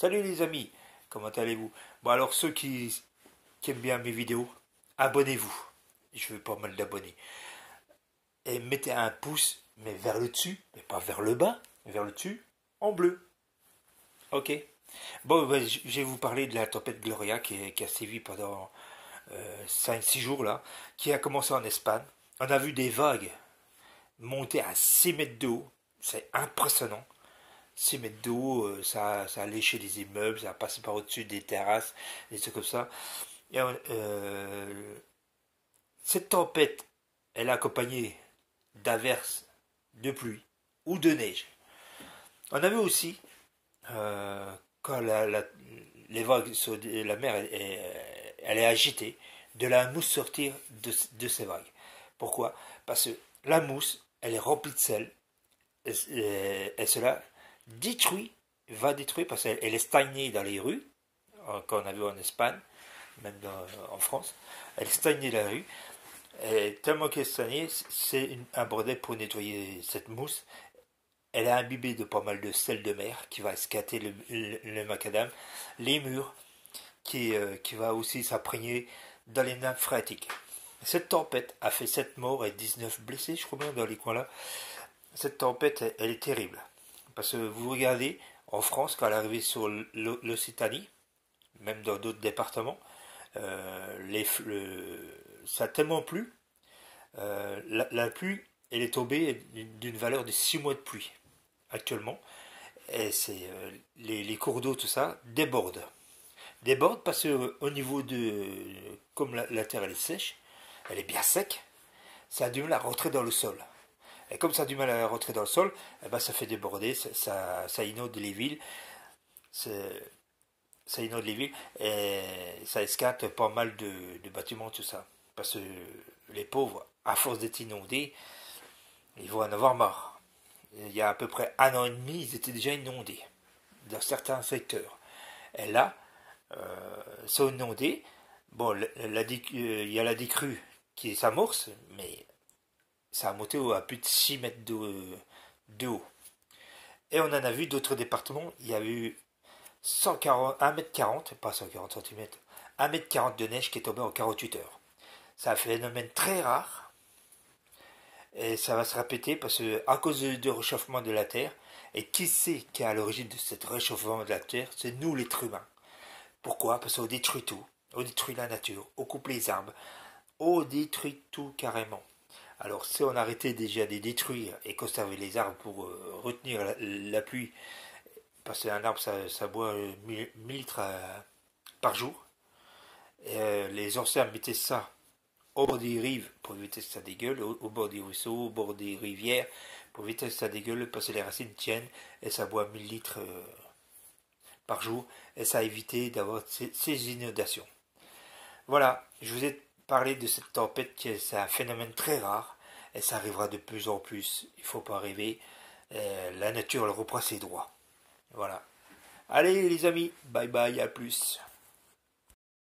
Salut les amis, comment allez-vous? Bon alors qui aiment bien mes vidéos, abonnez-vous. Je veux pas mal d'abonnés. Et mettez un pouce, mais vers le dessus, mais pas vers le bas, mais vers le dessus, en bleu. Ok. Bon, ben, je vais vous parler de la tempête Gloria qui a sévi pendant 5-6 jours là, qui a commencé en Espagne. On a vu des vagues monter à 6 mètres de haut. C'est impressionnant. 6 mètres d'eau, ça a léché des immeubles, ça a passé par au-dessus des terrasses, des trucs comme ça. Et, cette tempête, elle est accompagnée d'averses, de pluie ou de neige. On a vu aussi, quand les vagues, la mer, elle est agitée, de la mousse sortir de ces vagues. Pourquoi? Parce que la mousse, elle est remplie de sel, et cela détruit, va détruire, parce qu'elle est stagnée dans les rues, qu'on a vu en Espagne, même en France, elle est stagnée dans la rue, et tellement qu'elle est stagnée, c'est un bordel pour nettoyer cette mousse. Elle est imbibée de pas mal de sel de mer qui va escater le macadam, les murs, qui va aussi s'imprégner dans les nappes phréatiques. Cette tempête a fait 7 morts et 19 blessés, je crois bien, dans les coins là. Cette tempête, elle est terrible. Parce que vous regardez, en France, quand elle est arrivée sur l'Occitanie, même dans d'autres départements, ça a tellement plu, la pluie, elle est tombée d'une valeur de 6 mois de pluie, actuellement. Et les cours d'eau, tout ça, débordent. Débordent parce que au niveau de... Comme la terre, elle est sèche, elle est bien sec, ça a du mal à rentrer dans le sol. Et comme ça a du mal à rentrer dans le sol, eh ben ça fait déborder, ça inonde les villes, ça inonde les villes et ça escate pas mal de bâtiments, tout ça. Parce que les pauvres, à force d'être inondés, ils vont en avoir marre. Il y a à peu près 1 an et demi, ils étaient déjà inondés dans certains secteurs. Et là, sont inondés. Bon, il y a la décrue qui s'amorce, mais ça a monté à plus de 6 mètres de haut. Et on en a vu d'autres départements, il y a eu 140, 1m40, pas 140 cm, 1m40 de neige qui est tombée en 48 heures. C'est un phénomène très rare, et ça va se répéter parce que à cause du réchauffement de la Terre, et qui c'est qui est à l'origine de ce réchauffement de la Terre? C'est nous, l'être humain. Pourquoi? Parce qu'on détruit tout. On détruit la nature, on coupe les arbres, on détruit tout carrément. Alors si on arrêtait déjà de détruire et conserver les arbres pour retenir la pluie, parce qu'un arbre ça boit 1000 litres par jour, et, les anciens mettaient ça au bord des rives pour éviter que ça dégueule, au bord des ruisseaux, au bord des rivières, pour éviter que ça dégueule, parce que les racines tiennent et ça boit 1000 litres par jour, et ça a évité d'avoir ces inondations. Voilà, je vous ai parlé de cette tempête, c'est un phénomène très rare, et ça arrivera de plus en plus. Il ne faut pas rêver, la nature elle reprend ses droits. Voilà. Allez les amis, bye bye, à plus.